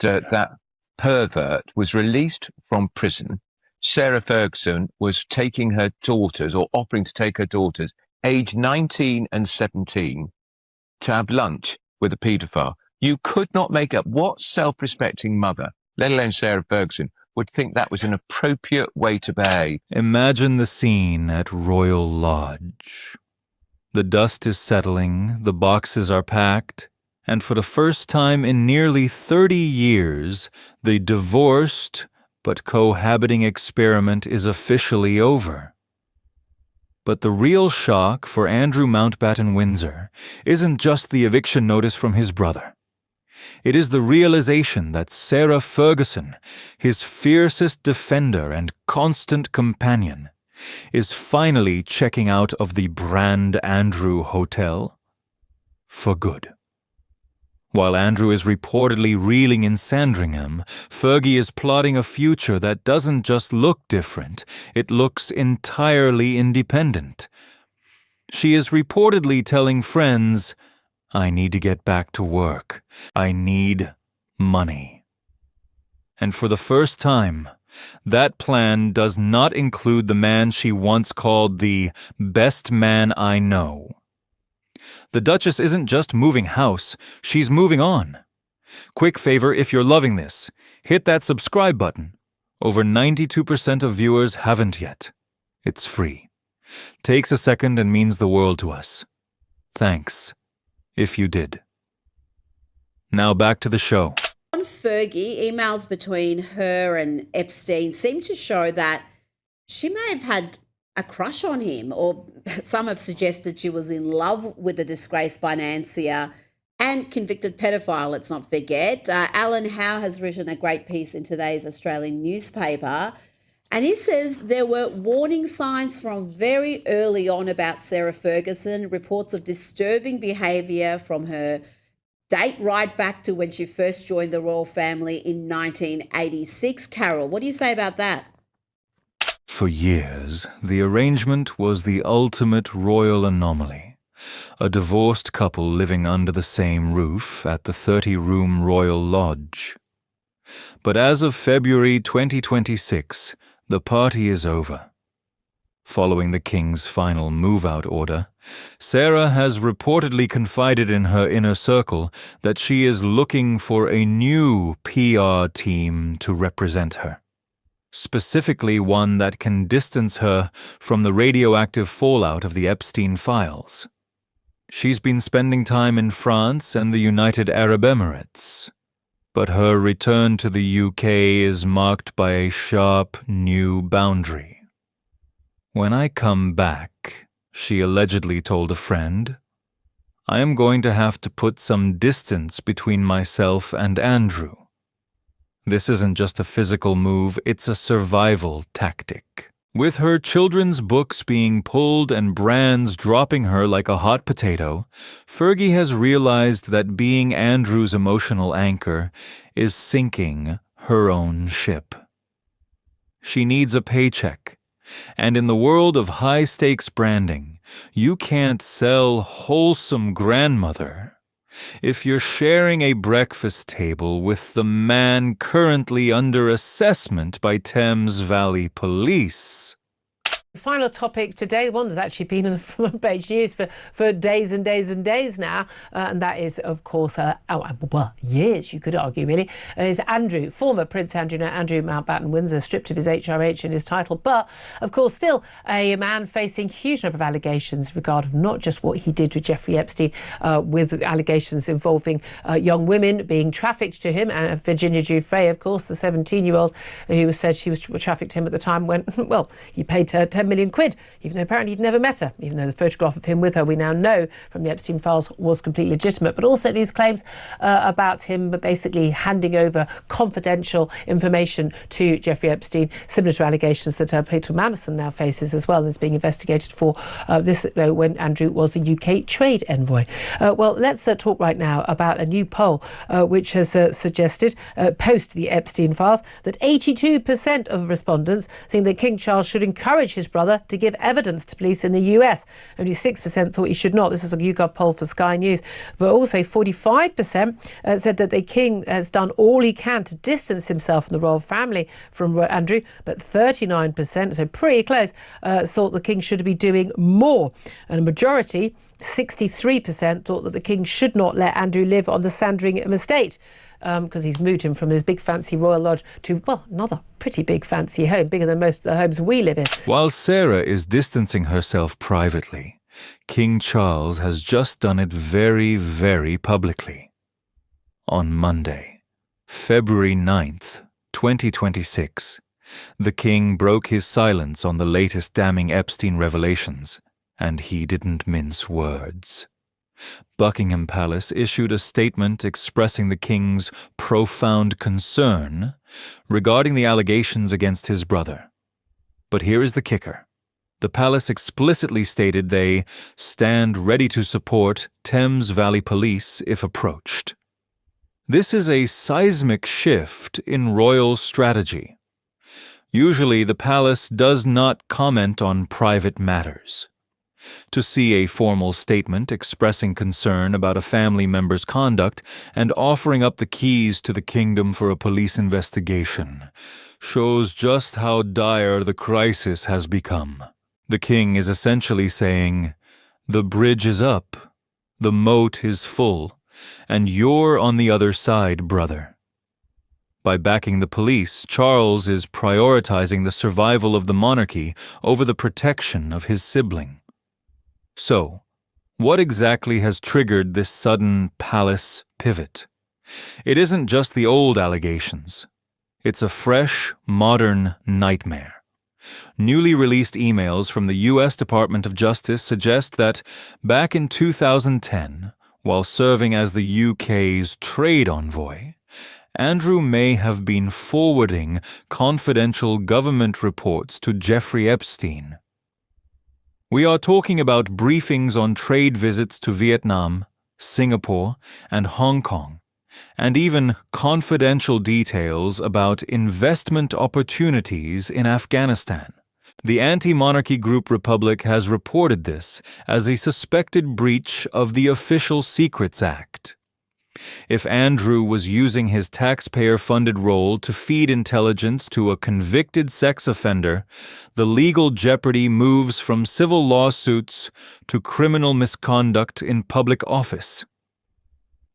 that pervert was released from prison, Sarah Ferguson was taking her daughters, or offering to take her daughters, aged 19 and 17, to have lunch with a paedophile. You could not make up what self-respecting mother, let alone Sarah Ferguson, would think that was an appropriate way to behave. Imagine the scene at Royal Lodge. The dust is settling, the boxes are packed, and for the first time in nearly 30 years, the divorced but cohabiting experiment is officially over. But the real shock for Andrew Mountbatten Windsor isn't just the eviction notice from his brother. It is the realization that Sarah Ferguson, his fiercest defender and constant companion, is finally checking out of the Brand Andrew Hotel for good. While Andrew is reportedly reeling in Sandringham, Fergie is plotting a future that doesn't just look different, it looks entirely independent. She is reportedly telling friends, "I need to get back to work. I need money." And for the first time, that plan does not include the man she once called the best man I know. The Duchess isn't just moving house, she's moving on. Quick favor if you're loving this, hit that subscribe button. Over 92% of viewers haven't yet. It's free. Takes a second and means the world to us. Thanks, if you did. Now back to the show. On Fergie, emails between her and Epstein seem to show that she may have had a crush on him, or some have suggested she was in love with the disgraced financier and convicted pedophile, let's not forget. Alan Howe has written a great piece in today's Australian newspaper, and he says there were warning signs from very early on about Sarah Ferguson, reports of disturbing behaviour from her date right back to when she first joined the royal family in 1986. Carol, what do you say about that? For years, the arrangement was the ultimate royal anomaly. A divorced couple living under the same roof at the 30-room Royal Lodge. But as of February 2026, the party is over. Following the King's final move-out order, Sarah has reportedly confided in her inner circle that she is looking for a new PR team to represent her. Specifically one that can distance her from the radioactive fallout of the Epstein files. She's been spending time in France and the United Arab Emirates, but her return to the UK is marked by a sharp new boundary. "When I come back," she allegedly told a friend, "I am going to have to put some distance between myself and Andrew. This isn't just a physical move, it's a survival tactic." With her children's books being pulled and brands dropping her like a hot potato, Fergie has realized that being Andrew's emotional anchor is sinking her own ship. She needs a paycheck, and in the world of high-stakes branding, you can't sell wholesome grandmother if you're sharing a breakfast table with the man currently under assessment by Thames Valley Police. Final topic today, one that's actually been on the front page news for days and days and days now, and that is, of course, years, you could argue, really, is Andrew, former Prince Andrew, Andrew Mountbatten Windsor, stripped of his HRH and his title, but, of course, still a man facing huge number of allegations in regard of not just what he did with Jeffrey Epstein, with allegations involving young women being trafficked to him, and Virginia Giuffre, of course, the 17-year-old who said she was trafficked to him at the time when, well, he paid her 10 million quid, even though apparently he'd never met her, even though the photograph of him with her, we now know from the Epstein files, was completely legitimate. But also these claims about him basically handing over confidential information to Jeffrey Epstein, similar to allegations that Peter Mandelson now faces as well, and is being investigated for this, though, when Andrew was the UK trade envoy. Well, let's talk right now about a new poll which has suggested, post the Epstein files, that 82% of respondents think that King Charles should encourage his brother to give evidence to police in the US. Only 6% thought he should not. This is a YouGov poll for Sky News. But also 45% said that the king has done all he can to distance himself from the royal family from Andrew. But 39%, so pretty close, thought the king should be doing more. And a majority, 63%, thought that the king should not let Andrew live on the Sandringham estate because he's moved him from his big fancy royal lodge to, well, another pretty big fancy home, bigger than most of the homes we live in. While Sarah is distancing herself privately, King Charles has just done it very, very publicly. On Monday, February 9th, 2026, the king broke his silence on the latest damning Epstein revelations, and he didn't mince words. Buckingham Palace issued a statement expressing the king's profound concern regarding the allegations against his brother. But here is the kicker. The palace explicitly stated they stand ready to support Thames Valley Police if approached. This is a seismic shift in royal strategy. Usually, the palace does not comment on private matters. To see a formal statement expressing concern about a family member's conduct and offering up the keys to the kingdom for a police investigation shows just how dire the crisis has become. The king is essentially saying, "The bridge is up, the moat is full, and you're on the other side, brother." By backing the police, Charles is prioritizing the survival of the monarchy over the protection of his sibling. So, what exactly has triggered this sudden palace pivot? It isn't just the old allegations. It's a fresh, modern nightmare. Newly released emails from the U.S. Department of Justice suggest that back in 2010, while serving as the UK's trade envoy, Andrew may have been forwarding confidential government reports to Jeffrey Epstein. We are talking about briefings on trade visits to Vietnam, Singapore, and Hong Kong, and even confidential details about investment opportunities in Afghanistan. The anti-monarchy group Republic has reported this as a suspected breach of the Official Secrets Act. If Andrew was using his taxpayer-funded role to feed intelligence to a convicted sex offender, the legal jeopardy moves from civil lawsuits to criminal misconduct in public office.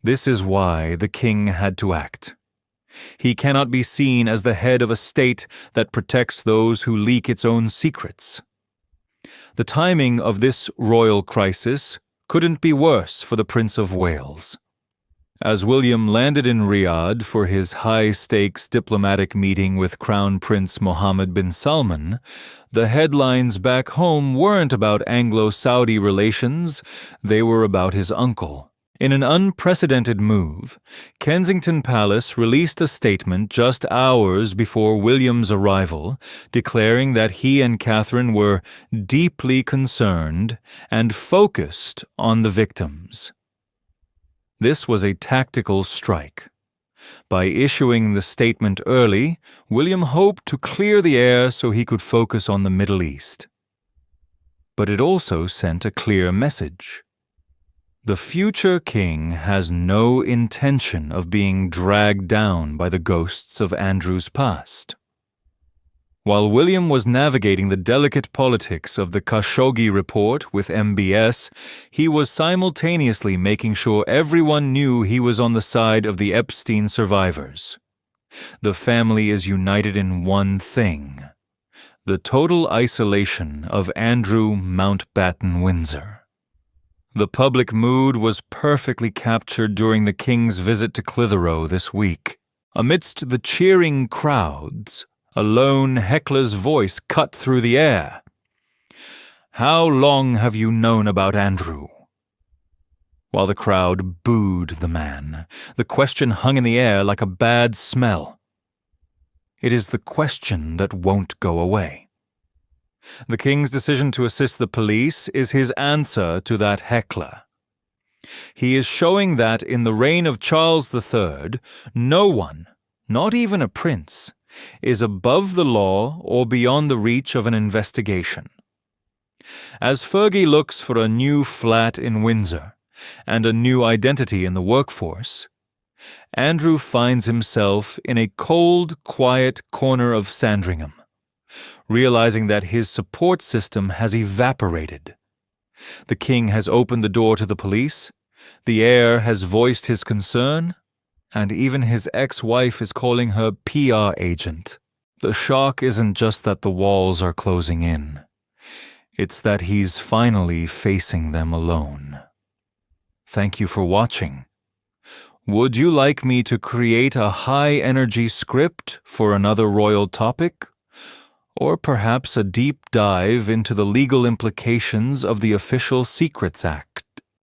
This is why the king had to act. He cannot be seen as the head of a state that protects those who leak its own secrets. The timing of this royal crisis couldn't be worse for the Prince of Wales. As William landed in Riyadh for his high-stakes diplomatic meeting with Crown Prince Mohammed bin Salman, the headlines back home weren't about Anglo-Saudi relations, they were about his uncle. In an unprecedented move, Kensington Palace released a statement just hours before William's arrival, declaring that he and Catherine were deeply concerned and focused on the victims. This was a tactical strike. By issuing the statement early, William hoped to clear the air so he could focus on the Middle East. But it also sent a clear message. The future king has no intention of being dragged down by the ghosts of Andrew's past. While William was navigating the delicate politics of the Khashoggi report with MBS, he was simultaneously making sure everyone knew he was on the side of the Epstein survivors. The family is united in one thing: the total isolation of Andrew Mountbatten Windsor. The public mood was perfectly captured during the king's visit to Clitheroe this week. Amidst the cheering crowds, a lone heckler's voice cut through the air. "How long have you known about Andrew?" While the crowd booed the man, the question hung in the air like a bad smell. It is the question that won't go away. The king's decision to assist the police is his answer to that heckler. He is showing that in the reign of Charles III, no one, not even a prince, is above the law or beyond the reach of an investigation. As Fergie looks for a new flat in Windsor and a new identity in the workforce, Andrew finds himself in a cold, quiet corner of Sandringham, realizing that his support system has evaporated. The king has opened the door to the police, the heir has voiced his concern, and even his ex-wife is calling her PR agent. The shock isn't just that the walls are closing in. It's that he's finally facing them alone. Thank you for watching. Would you like me to create a high-energy script for another royal topic? Or perhaps a deep dive into the legal implications of the Official Secrets Act?